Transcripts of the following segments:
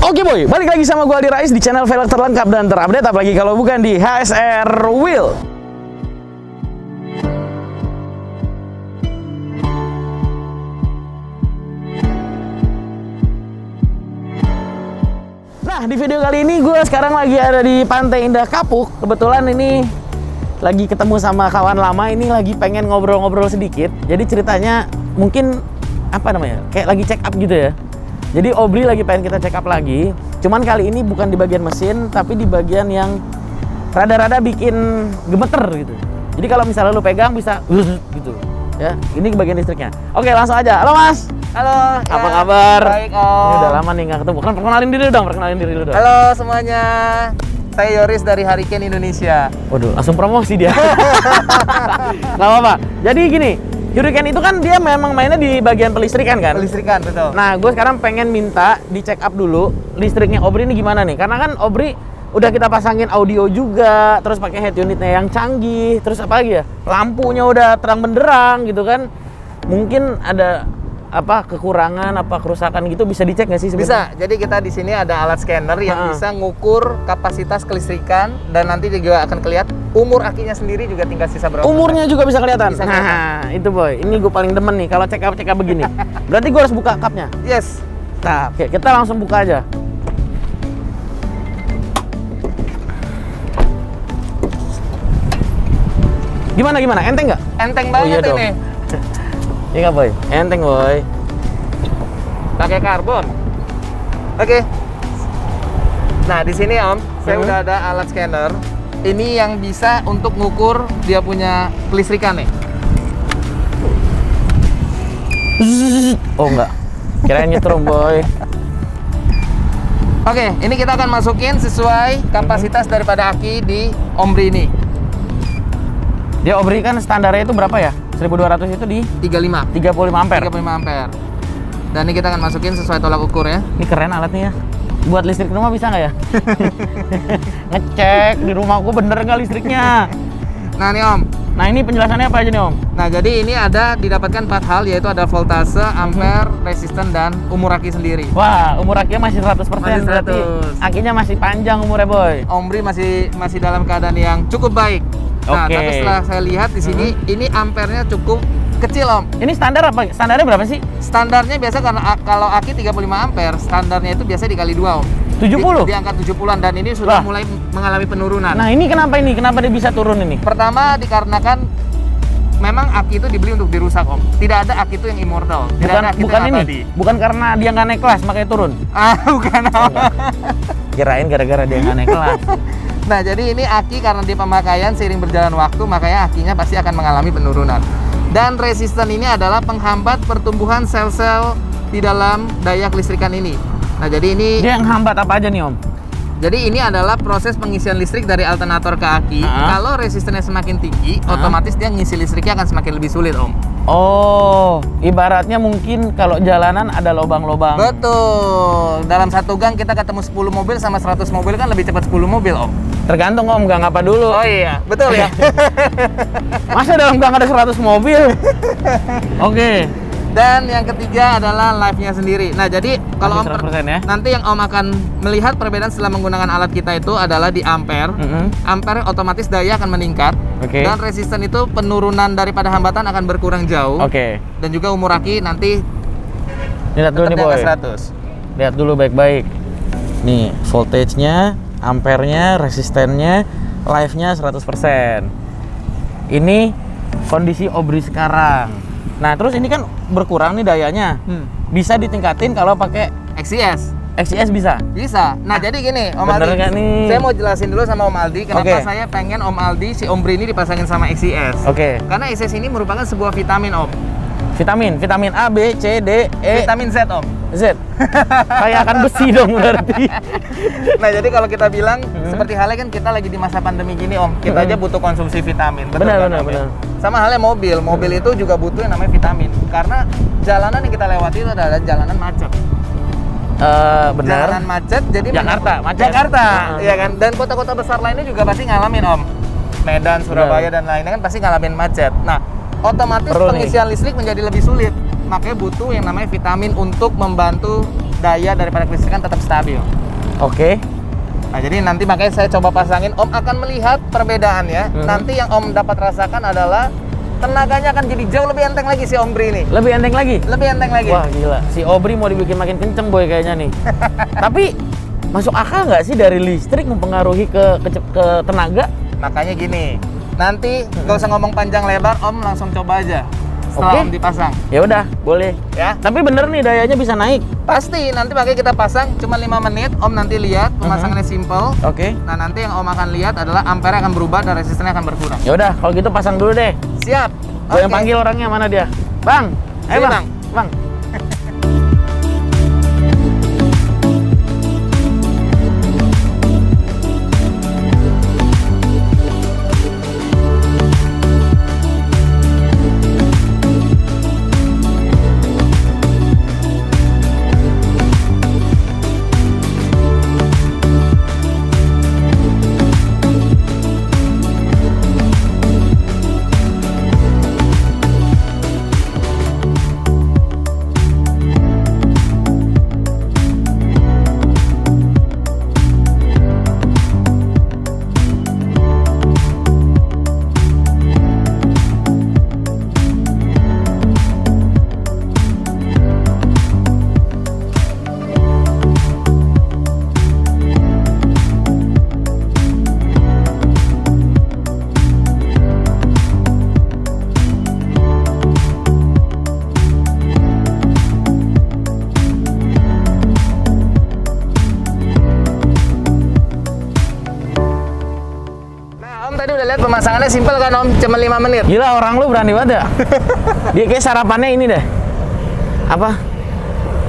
Oke boy, balik lagi sama gue Aldi Rais di channel velg terlengkap dan terupdate, apalagi kalau bukan di HSR Wheel. Nah, di video kali ini gue sekarang lagi ada di Pantai Indah Kapuk. Kebetulan ini lagi ketemu sama kawan lama, ini lagi pengen ngobrol-ngobrol sedikit. Jadi ceritanya mungkin apa namanya, kayak lagi check up gitu ya. Jadi Obri lagi pengen kita check up lagi. Cuman kali ini bukan di bagian mesin, tapi di bagian yang rada-rada bikin gemeter gitu. Jadi kalau misalnya lu pegang bisa gitu ya. Ini bagian listriknya. Oke, langsung aja. Halo Mas. Halo. Apa kabar? Baik, Om. Ini udah lama nih nggak ketemu. Perkenalin diri dulu dong. Halo semuanya. Saya Yoris dari Hurricane Indonesia. Waduh, langsung promosi dia. Nggak apa-apa. Jadi gini, Hurricane itu kan dia memang mainnya di bagian pelistrikan kan? Pelistrikan, betul. Nah, gue sekarang pengen minta di check up dulu listriknya Obri ini gimana nih? Karena kan Obri udah kita pasangin audio juga, terus pakai head unitnya yang canggih, terus apa lagi ya? Lampunya udah terang benderang gitu kan? Mungkin ada apa kekurangan, apa kerusakan gitu, bisa dicek nggak sih sebenarnya? Bisa. Jadi kita di sini ada alat scanner yang bisa ngukur kapasitas kelistrikan dan nanti juga akan kelihatan umur akinya sendiri juga tinggal sisa berapa. Umurnya juga bisa kelihatan. Bisa kelihatan. Nah, itu boy. Ini gue paling demen nih kalau check up begini. Berarti gue harus buka cupnya. Yes. Nah, oke, kita langsung buka aja. Gimana? Enteng nggak? Enteng banget dong. ini. Iya nggak boy? Enteng boy. Pakai karbon. Oke. Nah, di sini Om, saya udah ada alat scanner. Ini yang bisa untuk ngukur dia punya kelistrikan nih. Oh enggak. Kirain nyetrum boy. Oke, ini kita akan masukin sesuai kapasitas daripada aki di Omri ini. Dia Obri kan standarnya itu berapa ya? 1200 itu di 35 ampere. 35 ampere. Dan ini kita akan masukin sesuai tolak ukur ya. Ini keren alatnya ya. Buat listrik rumah bisa nggak ya? Ngecek di rumahku bener nggak listriknya. Nah nih Om. Nah ini penjelasannya apa aja nih Om? Nah jadi ini ada didapatkan 4 hal, yaitu ada voltase, ampere, resisten, dan umur aki sendiri. Wah, umur akinya masih 100%, Masih 100. berarti akinya masih panjang umurnya boy. Omri masih dalam keadaan yang cukup baik. Nah, Oke. tapi setelah saya lihat di sini, ini ampernya cukup kecil Om. Ini standar apa? Standarnya berapa sih? Standarnya biasa karena kalau aki 35 ampere, standarnya itu biasa dikali 2 Om. 70? Di angka 70-an, dan ini sudah Wah. mulai mengalami penurunan. Nah ini kenapa ini? Kenapa dia bisa turun ini? Pertama dikarenakan memang aki itu dibeli untuk dirusak Om. Tidak ada aki itu yang immortal. Tidak ada aki itu Bukan yang ini? abadi. Bukan karena dia nggak naik kelas makanya turun? Bukan Om. Kirain gara-gara dia nggak naik kelas. Nah jadi ini aki karena di pemakaian seiring berjalan waktu, makanya akinya pasti akan mengalami penurunan. Dan resisten ini adalah penghambat pertumbuhan sel-sel di dalam daya kelistrikan ini. Nah jadi ini Dia yang hambat apa aja nih Om? Jadi ini adalah proses pengisian listrik dari alternator ke aki. Kalau resistennya semakin tinggi, otomatis dia ngisi listriknya akan semakin lebih sulit Om. Oh, ibaratnya mungkin kalau jalanan ada lubang-lubang. Betul. Dalam satu gang kita ketemu 10 mobil sama 100 mobil kan lebih cepat 10 mobil Om. Tergantung Om, gang apa dulu. Oh iya, betul ya. Masa dalam gang ada 100 mobil? Oke. Dan yang ketiga adalah live-nya sendiri. Nah, jadi kalau Om 100% ya? nanti yang Om akan melihat perbedaan setelah menggunakan alat kita itu adalah di ampere. Ampere otomatis daya akan meningkat. Oke. Dan resisten itu penurunan daripada hambatan akan berkurang jauh. Oke. Dan juga umur aki nanti Lihat dulu tetap nih di boy. angka 100. Lihat dulu baik-baik. Nih, voltage-nya, ampernya, resistennya, live-nya 100%. Ini kondisi Obri sekarang. Nah, terus ini kan berkurang nih dayanya. Bisa ditingkatin kalau pakai XCS. XCS bisa? Bisa. Nah, jadi gini, Om bener Aldi. nggak nih? Saya mau jelasin dulu sama Om Aldi Oke. kenapa saya pengen Om Aldi si Omri ini dipasangin sama XCS. Oke. Karena XCS ini merupakan sebuah vitamin Om. Vitamin A, B, C, D, E, Vitamin Z Om. Z. Kayak akan besi dong berarti. Nah jadi kalau kita bilang seperti halnya kan kita lagi di masa pandemi gini Om, kita aja butuh konsumsi vitamin. Betul Benar, kan, benar, Om, ya? benar. Sama halnya mobil itu juga butuh yang namanya vitamin. Karena jalanan yang kita lewati itu adalah jalanan macet. Benar. Jalanan macet, jadi Jakarta, macet. Jakarta, iya kan. Dan kota-kota besar lainnya juga pasti ngalamin Om. Medan, Surabaya dan lainnya kan pasti ngalamin macet. Nah, otomatis Perlu pengisian listrik menjadi lebih sulit. Makanya butuh yang namanya vitamin untuk membantu daya daripada kelistrikan tetap stabil. Oke. Nah, jadi nanti makanya saya coba pasangin, Om akan melihat perbedaannya. Nanti yang Om dapat rasakan adalah tenaganya akan jadi jauh lebih enteng lagi si Obri ini. Lebih enteng lagi? Lebih enteng lagi. Wah gila, si Obri mau dibikin makin kenceng boy kayaknya nih. Tapi masuk akal nggak sih dari listrik mempengaruhi ke tenaga? Makanya gini, nanti nggak usah ngomong panjang lebar, Om langsung coba aja setelah Oke. Om dipasang. Ya udah, boleh. Ya, Tapi bener nih dayanya bisa naik. pasti nanti pakai kita pasang cuma 5 menit, Om nanti lihat pemasangannya simple. Oke. Nah, nanti yang Om akan lihat adalah ampere akan berubah dan resistannya akan berkurang. Ya udah, kalau gitu pasang dulu deh. Siap. Gue yang Oke. panggil orangnya, mana dia? Bang, ayo Sini, bang. Bang. Tadi udah lihat pemasangannya simpel kan Om, cuma 5 menit. Gila orang lu berani banget ya. Dia kayak sarapannya ini deh. Apa?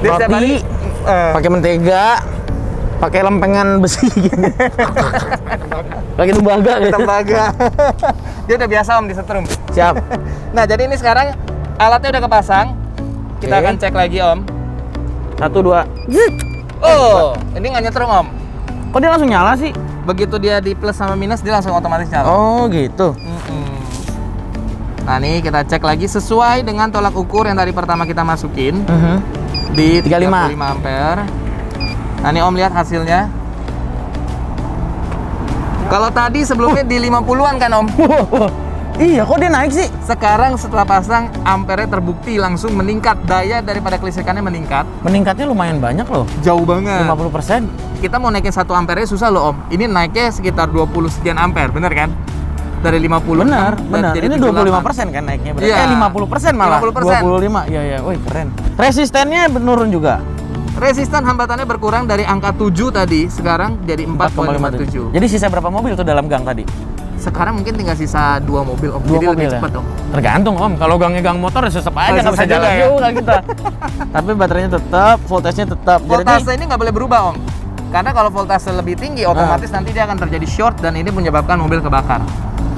Dia setiap hari, Roti, pakai mentega, pakai lempengan besi gitu. Pakai tembaga gitu. tembaga. Dia udah biasa Om disetrum. Siap. Nah, jadi ini sekarang alatnya udah kepasang. Kita Oke. akan cek lagi Om. 1, 2. Oh, ini nggak nyetrum Om. Kok dia langsung nyala sih? Begitu dia di plus sama minus, dia langsung otomatis nyala. Oh gitu. Nah, nih kita cek lagi sesuai dengan tolak ukur yang tadi pertama kita masukin di 35 ampere. Nah, ini Om lihat hasilnya. Kalau tadi sebelumnya di 50-an kan Om. Iya, kok dia naik sih? Sekarang setelah pasang ampere terbukti langsung meningkat, daya daripada kelistrikannya meningkat. Meningkatnya lumayan banyak loh. Jauh banget. 50%. Kita mau naikin 1 ampere susah loh Om. Ini naiknya sekitar 20 sekian ampere, bener kan? Dari 50 Benar, dan benar. jadi Ini 25% kan naiknya berarti. Iya. 50% malah. 50%. 25. Iya, iya. Wih, keren. Resistennya menurun juga. Resistan hambatannya berkurang dari angka 7 tadi, sekarang jadi 4,57. Jadi sisa berapa mobil tuh dalam gang tadi? Sekarang mungkin tinggal sisa 2 mobil Om. 2 Jadi mobil lebih ya? cepat Om. Tergantung Om, kalau gangnya gang motor ya susah aja, nggak bisa susah juga jalan ya. juga kita. Tapi baterainya tetap, voltasenya tetap. Voltase ini nggak boleh berubah Om. Karena kalau voltase lebih tinggi, otomatis nanti dia akan terjadi short dan ini menyebabkan mobil kebakar.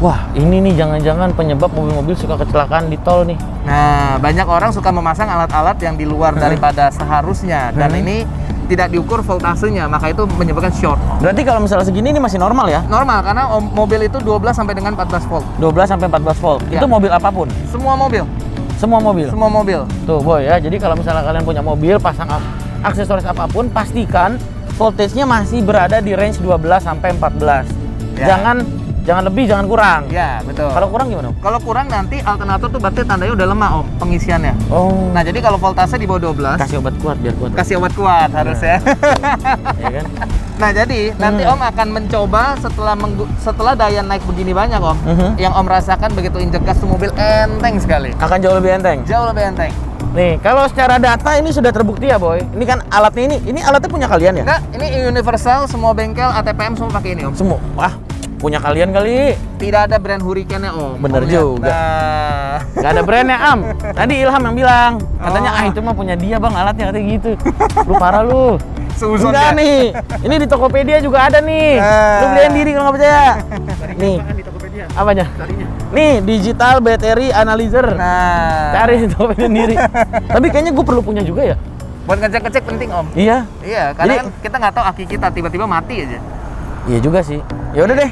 Wah, ini nih jangan-jangan penyebab mobil-mobil suka kecelakaan di tol nih. Nah, banyak orang suka memasang alat-alat yang di luar daripada seharusnya dan ini tidak diukur voltasenya, maka itu menyebabkan short. Berarti kalau misalnya segini ini masih normal ya? Normal karena mobil itu 12 sampai dengan 14 volt. 12 sampai 14 volt. Ya. Itu mobil apapun. Semua mobil, Semua mobil. semua mobil. Tuh, boy ya. Jadi kalau misalnya kalian punya mobil, pasang aksesoris apapun, pastikan voltage-nya masih berada di range 12 sampai 14. Ya. Jangan lebih, jangan kurang. Ya, betul. Kalau kurang gimana? Om? Kalau kurang nanti alternator tuh berarti tandanya udah lemah Om, pengisiannya. Oh. Nah, jadi kalau voltase di bawah 12, Kasih obat kuat biar kuat. kasih obat kuat harus ya. Ya kan? Nah, jadi nanti Om akan mencoba setelah daya naik begini banyak Om, yang Om rasakan begitu injek gas tuh mobil enteng sekali. Akan jauh lebih enteng. Jauh lebih enteng. Nih, kalau secara data ini sudah terbukti ya, boy. Ini kan alatnya ini alatnya punya kalian ya? Enggak, ini universal, semua bengkel ATPM semua pakai ini Om. Semua. Wah, punya kalian kali. Tidak ada brand Hurricane-nya Om. Bener Om lihat. juga. Nah. Gak ada brandnya, Am. Tadi Ilham yang bilang. Katanya, itu mah punya dia, Bang, alatnya. Katanya gitu. Lu parah lu. Seuzon Enggak ya? nih. Ini di Tokopedia juga ada nih. Ah. Lu beliin diri kalau nggak percaya. Nih. Apanya? Nih, digital battery analyzer. Nah. Cari di Tokopedia sendiri. Tapi kayaknya gue perlu punya juga ya. Buat ngecek-ngecek penting Om. Iya. Iya, karena Jadi- kan kita nggak tahu aki kita tiba-tiba mati aja. Iya juga sih. Ya udah deh.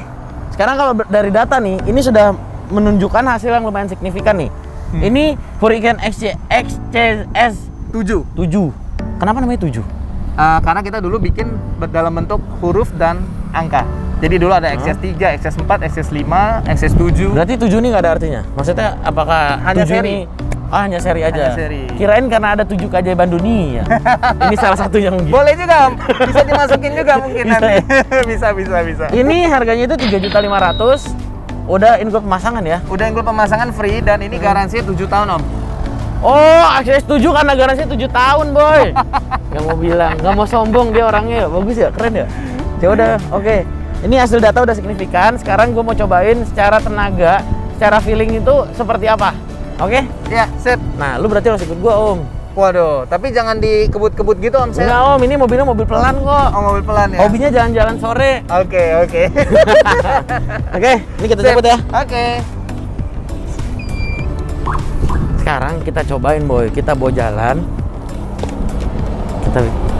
Sekarang kalau dari data nih, ini sudah menunjukkan hasil yang lumayan signifikan nih. Ini Hurricane XCS 7. 7. Kenapa namanya 7? Karena kita dulu bikin dalam bentuk huruf dan angka. Jadi dulu ada XS3, XS4, XS5, XS7. Berarti 7 ini nggak ada artinya? Maksudnya apakah Hanya 7 seri. ini hanya seri aja? Hanya seri. Kirain karena ada 7 keajaiban dunia. Ini salah satunya mungkin. Boleh juga, Om. Bisa dimasukin juga mungkin Bisa nanti. ya? bisa. Ini harganya itu 3.500.000. Udah include pemasangan ya? Udah include pemasangan free dan ini garansinya 7 tahun, Om. Oh, akses 7 karena garansi 7 tahun, boy. Nggak mau bilang, nggak mau sombong dia orangnya. Bagus ya, keren ya. Ya udah, oke. Ini hasil data udah signifikan. Sekarang gue mau cobain secara tenaga, secara feeling itu seperti apa. Oke? Ya, sip. Nah, lu berarti harus ikut gue, Om. Waduh, tapi jangan dikebut-kebut gitu, Om. Enggak, Om. Ini mobilnya mobil pelan kok. Oh, mobil pelan ya. Hobinya jalan-jalan sore. Oke. Oke, ini kita Sip. cabut ya. Oke. Sekarang kita cobain, boy. Kita bawa jalan.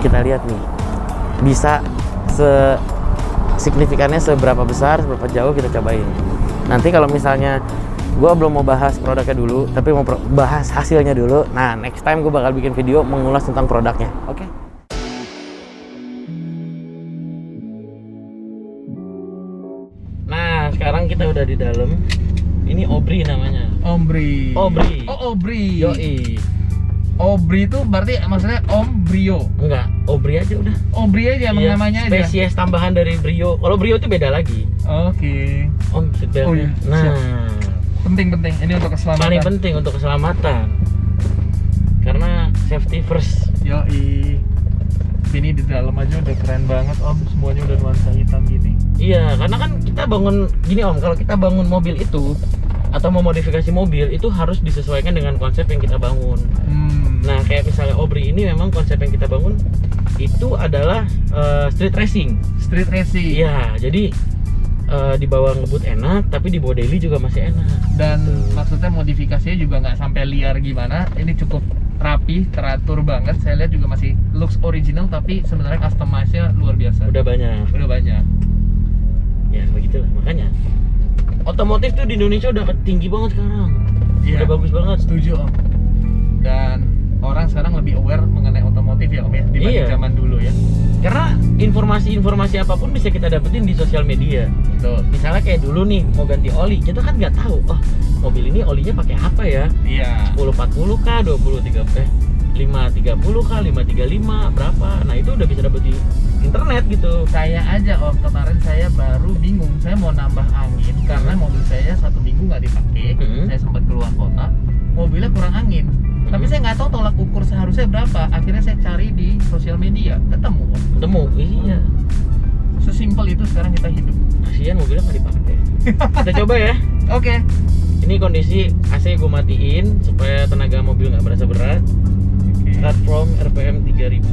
Kita lihat nih. Bisa signifikannya seberapa besar, seberapa jauh kita cobain. Nanti kalau misalnya gue belum mau bahas produknya dulu, tapi mau bahas hasilnya dulu. Nah, next time gue bakal bikin video mengulas tentang produknya. Oke? Nah, sekarang kita udah di dalam. Ini Obri namanya. Obri. Obri. Oh, Obri. Yoi. Obri itu berarti maksudnya Om Brio. Enggak, Obri aja udah. Obri aja emang Iya, namanya aja. spesies tambahan dari Brio. Kalau Brio itu beda lagi. Oke. Om seatbeltnya. Oh, iya. Nah, Penting. Ini untuk keselamatan. paling penting untuk keselamatan. Karena safety first. Yoi. Ini di dalam aja udah keren banget, Om. Semuanya udah nuansa hitam gini. Iya, karena kan kita bangun gini, Om. Kalau kita bangun mobil itu atau memodifikasi mobil itu harus disesuaikan dengan konsep yang kita bangun. Nah, kayak misalnya Obri ini memang konsep yang kita bangun itu adalah street racing. Street racing. Iya, jadi dibawa ngebut enak, tapi dibawa daily juga masih enak. Dan maksudnya modifikasinya juga nggak sampai liar gimana. Ini cukup rapi, teratur banget. Saya lihat juga masih looks original, tapi sebenarnya customize-nya luar biasa. Udah banyak. Ya, Begitulah makanya. Otomotif tuh di Indonesia udah tinggi banget sekarang. Iya. Udah bagus banget. Setuju, Om. Dan orang sekarang lebih aware mengenai otomotif ya, Om ya, dibanding Iya. zaman dulu ya. Karena informasi apapun bisa kita dapetin di sosial media. Betul. Misalnya kayak dulu nih mau ganti oli, kita kan nggak tahu. Oh, mobil ini olinya pakai apa ya? Iya. 1040 kah, 530 kah, 535 berapa? Nah itu udah bisa dapet di internet gitu. Saya aja, Om, kemarin saya baru bingung. Saya mau nambah angin karena mobil saya 1 minggu nggak dipakai. Saya sempat keluar kota, mobilnya kurang angin. Tapi saya nggak tahu tolak ukur seharusnya berapa. Akhirnya saya cari di sosial media, ketemu, Om. Ketemu, iya. Sesimpel itu sekarang kita hidup. Kasihan mobilnya nggak dipakai. Kita coba ya. Oke. Ini kondisi AC gue matiin supaya tenaga mobil nggak berasa berat. Start from RPM 3000.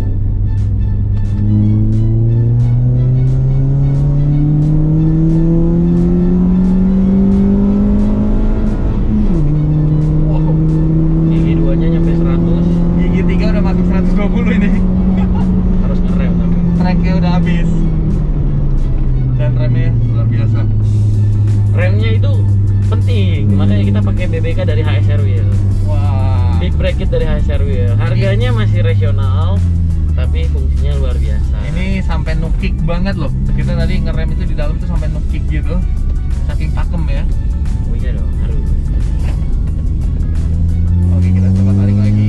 Wow. Gigi 2-nya nyampe 100. Gigi 3 udah masuk 120 ini. Harus ngerem tapi. Tracknya udah habis. Dan remnya luar biasa. Remnya itu penting, makanya kita pakai BBK dari HSR Wheel. Wah. Big bracket dari HSR Wheel. Harganya masih rasional, tapi fungsinya luar biasa. Ini sampai no kick banget loh. Kita tadi ngerem itu di dalam tuh sampai no kick gitu. Saking pakem ya. Oh iya dong, harus. Oke, kita coba tarik lagi.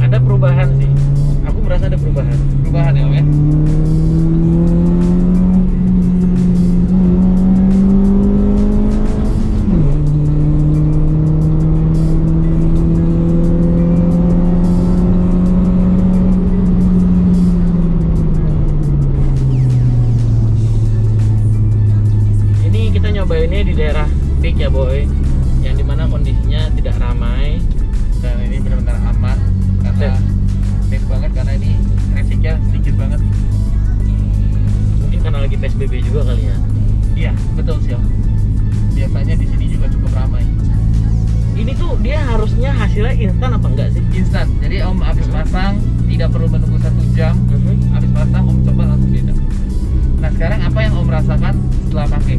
Ada perubahan sih. Aku merasa ada perubahan. Perubahan ya, Om ya. Ini kita nyobainnya di daerah Peak ya, boy. Yang dimana kondisinya tidak ramai. Dan ini benar-benar aman karena safe banget karena ini trafficnya sedikit banget. Mungkin karena lagi PSBB juga kali ya. Iya, betul sih, Om. Biasanya di sini juga cukup ramai. Ini tuh dia harusnya hasilnya instan apa enggak sih? Instan. Jadi Om habis pasang tidak perlu menunggu 1 jam. Habis pasang Om coba langsung beda. Nah, sekarang apa yang Om rasakan setelah pakai?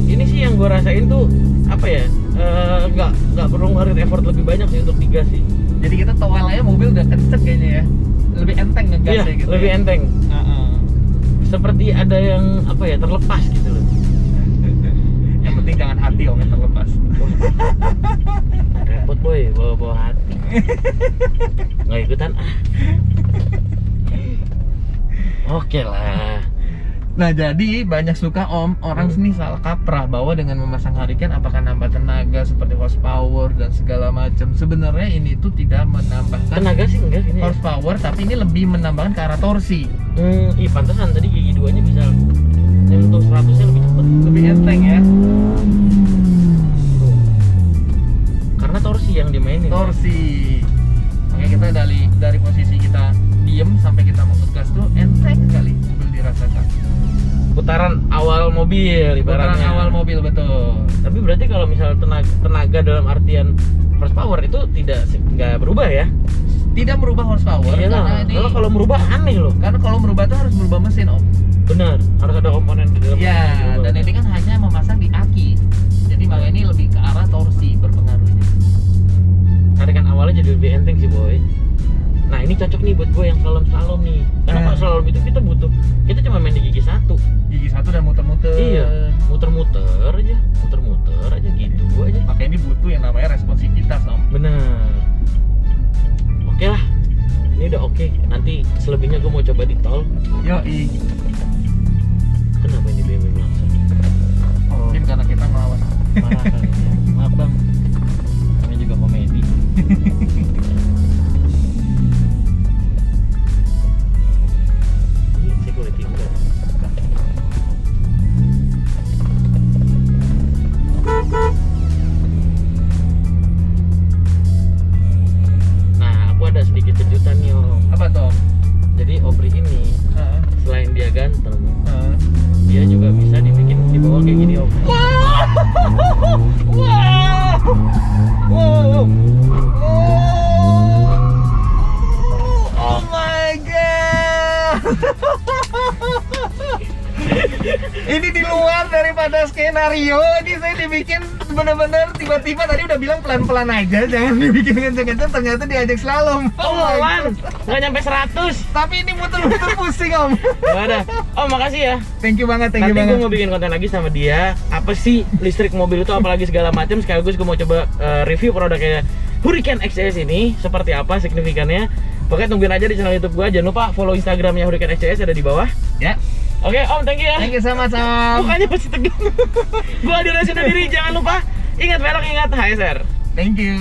Ini sih yang gue rasain tuh apa ya? Nggak perlu ngeluarin effort lebih banyak sih untuk digas sih. Jadi kita towel aja mobil udah kencet kayaknya ya. lebih enteng Iya, ngegasnya gitu. lebih ya. enteng. Heeh. Seperti ada yang apa ya, terlepas gitu loh. Yang penting jangan hati om yang terlepas. Repot boy, bawa hati. Nggak ikutan ah. Oke lah. Nah jadi banyak suka om orang nih salah kaprah bahwa dengan memasang hurricane apakah nambah tenaga seperti horsepower dan segala macam. Sebenarnya ini tuh tidak menambahkan Tenaga sih enggak ini. Ya. horsepower, tapi ini lebih menambahkan ke arah torsi. Ih pantesan tadi gigi duanya bisa nyentuh 100-nya lebih cepet. Lebih enteng ya. Tuh. Karena torsi yang dimainin. Torsi. Makanya kita dari posisi kita diem sampai kita mau ngegas tuh enteng sekali sambil dirasakan. Putaran awal mobil Putaran ibaratnya. awal mobil betul. Tapi berarti kalau misal tenaga dalam artian horsepower itu nggak berubah ya? Tidak merubah horsepower Iya karena lah. ini Kalau merubah aneh loh. karena kalau merubah tuh harus berubah mesin om. Benar, harus ada komponen di dalam. Ya, mesin yang dan dirubah. ini kan hanya memasang di aki. Jadi makanya ini lebih ke arah torsi berpengaruhnya. Tarikan awalnya jadi lebih enteng sih boy. Nah ini cocok nih buat gue yang slalom nih. Karena kalau slalom itu kita cuma main di gigi satu. Gigi satu dan muter-muter. Iya, muter-muter aja gitu aja. Makanya ini butuh yang namanya responsivitas om. Bener. Oke lah, ini udah oke. Nanti selebihnya gue mau coba di tol. Yoi. Kenapa ini BMW langsung? Mungkin karena kita melawan. Marah kali ya. Maaf bang, kami juga komedi. Ini security enggak? Nah, aku ada sedikit kejutan nih om. Apa tuh om? Jadi Obri ini Heeh. selain dia ganteng, Heeh. dia juga bisa dibikin di bawah kayak gini om. Wow. Oh my god. Ini di luar daripada skenario. Ini saya dibikin bener-bener tiba-tiba tadi udah bilang pelan-pelan aja, jangan dibikin kenceng-kenceng, ternyata diajak slalom. Oh, my Wan, God. nggak nyampe 100. Tapi ini muter-muter pusing om. Gak ada. Oh, makasih ya. Thank you banget, thank you Nanti gue banget. mau bikin konten lagi sama dia. Apa sih listrik mobil itu, apalagi segala macam. Sekaligus gue mau coba review produknya Hurricane XCS ini seperti apa signifikannya. Pokoknya tungguin aja di channel YouTube gue. Jangan lupa follow Instagramnya Hurricane XCS, ada di bawah. Ya. Oke, Om, thank you ya. Thank you so much om. Mukanya masih tegang. Gue Adi Rasyid diri. Jangan lupa ingat velg, ingat HSR. Thank you.